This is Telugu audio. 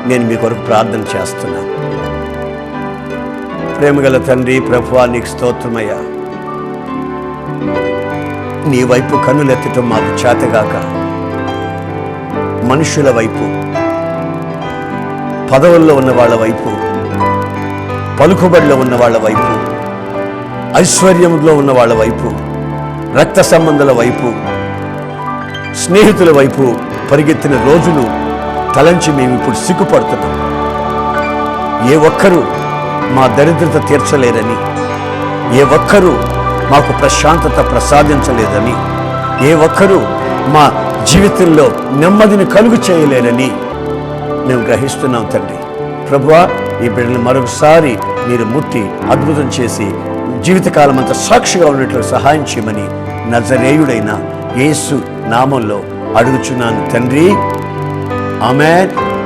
నేను మీ కొరకు ప్రార్థన చేస్తున్నాను. ప్రేమగల తండ్రి, ప్రభువా, నీకు స్తోత్రమయ్యా. నీ వైపు కన్నులెత్తటం మాకు చేతగాక మనుషుల వైపు, పదవుల్లో ఉన్న వాళ్ళ వైపు, పలుకుబడిలో ఉన్న వాళ్ళ వైపు, ఐశ్వర్యంలో ఉన్న వాళ్ళ వైపు, రక్త సంబంధాల వైపు, స్నేహితుల వైపు పరిగెత్తిన రోజులు తలంచి మేము ఇప్పుడు సిగ్గుపడుతున్నాం. ఏ ఒక్కరూ మా దరిద్రత తీర్చలేరని, ఏ ఒక్కరూ మాకు ప్రశాంతత ప్రసాదించలేదని, ఏ ఒక్కరూ మా జీవితంలో నెమ్మదిని కలుగు చేయలేరని మేము గ్రహిస్తున్నాం తండ్రి. ప్రభువా, ఈ బిడ్డలు మరొకసారి మీరు ముట్టి అద్భుతం చేసి జీవితకాలం అంతా సాక్షిగా ఉన్నట్లు సహాయం చేయమని నజరేయుడైన యేసు నామంలో అడుగుచున్నాను తండ్రి. ఆమేన్.